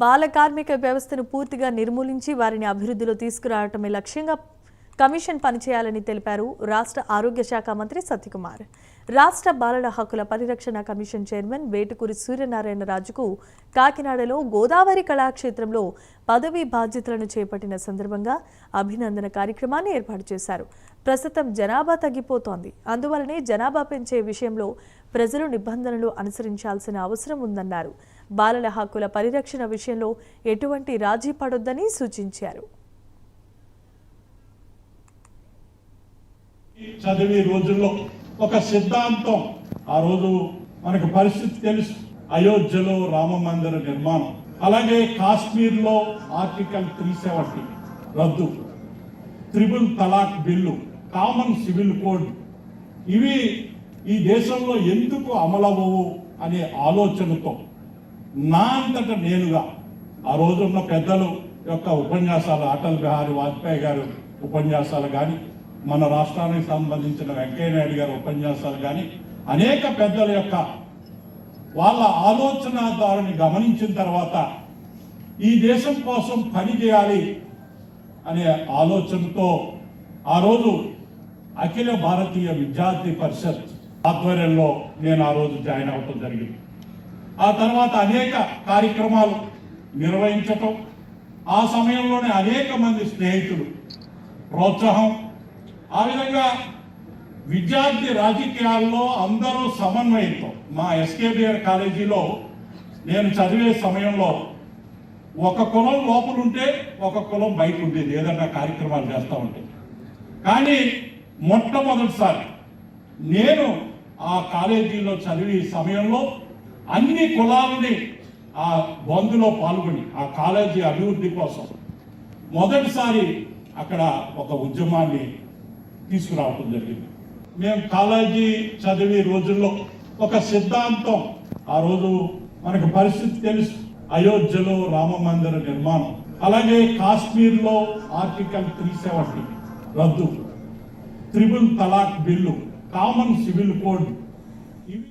బాల కార్మిక వ్యవస్థను పూర్తిగా నిర్మూలించి వారిని అభివృద్ధిలో తీసుకురావటమే లక్ష్యంగా కమిషన్ పనిచేయాలని తెలిపారు రాష్ట్ర ఆరోగ్య శాఖ మంత్రి సత్యకుమార్. రాష్ట్ర బాలల హక్కుల పరిరక్షణ కమిషన్ చైర్మన్ వేటుకూరి సూర్యనారాయణ రాజుకు కాకినాడలో గోదావరి కళాక్షేత్రంలో పదవీ బాధ్యతలను చేపట్టిన సందర్భంగా అభినందన కార్యక్రమాన్ని ఏర్పాటు చేశారు. ప్రస్తుతం జనాభా తగ్గిపోతోంది. అందువలనే జనాభా పెంచే విషయంలో ప్రజలు నిబంధనలు అనుసరించాల్సిన అవసరం ఉందన్నారు. బాలల హక్కుల పరిరక్షణ విషయంలో ఎటువంటి రాజీ పడొద్దని సూచించారు. చదివే రోజుల్లో ఒక సిద్ధాంతం ఆ రోజు మనకు పరిస్థితి తెలుసు. అయోధ్యలో రామ మందిర నిర్మాణం, అలాగే కాశ్మీర్లో ఆర్టికల్ 370 రద్దు, త్రిబుల్ తలాక్ బిల్లు, కామన్ సివిల్ కోడ్, ఇవి ఈ దేశంలో ఎందుకు అమలవవు అనే ఆలోచనతో నా అంతట నేనుగా ఆ రోజున్న పెద్దలు యొక్క ఉపన్యాసాలు, అటల్ బిహారీ వాజ్పేయి గారు ఉపన్యాసాలు కానీ, మన రాష్ట్రానికి సంబంధించిన వెంకయ్య నాయుడు గారి ఉపన్యాసాలు కానీ, అనేక పెద్దల యొక్క వాళ్ళ ఆలోచన ధోరణి గమనించిన తర్వాత ఈ దేశం కోసం పని చేయాలి అనే ఆలోచనతో ఆ రోజు అఖిల భారతీయ విద్యార్థి పరిషత్ ఆధ్వర్యంలో నేను ఆ రోజు జాయిన్ అవ్వటం జరిగింది. ఆ తర్వాత అనేక కార్యక్రమాలు నిర్వహించటం, ఆ సమయంలోనే అనేక మంది స్నేహితులు ప్రోత్సాహం, ఆ విధంగా విద్యార్థి రాజకీయాల్లో అందరూ సమన్వయంతో మా ఎస్కేబిఆర్ కాలేజీలో నేను చదివే సమయంలో ఒక కులం లోపలుంటే ఒక కులం బయట ఉండేది, ఏదన్నా కార్యక్రమాలు చేస్తూ ఉంటే. కానీ మొట్టమొదటిసారి నేను ఆ కాలేజీలో చదివే సమయంలో అన్ని కులాలని ఆ బంద్లో పాల్గొని ఆ కాలేజీ అభివృద్ధి కోసం మొదటిసారి అక్కడ ఒక ఉద్యమాన్ని తీసుకురావటం జరిగింది. మేము కాలేజీ చదివే రోజుల్లో ఒక సిద్ధాంతం ఆ రోజు మనకు పరిస్థితి తెలుసు. అయోధ్యలో రామ మందిర నిర్మాణం, అలాగే కాశ్మీర్లో ఆర్టికల్ 370 రద్దు, త్రిబుల్ తలాక్ బిల్లు, కామన్ సివిల్ కోడ్, ఇవి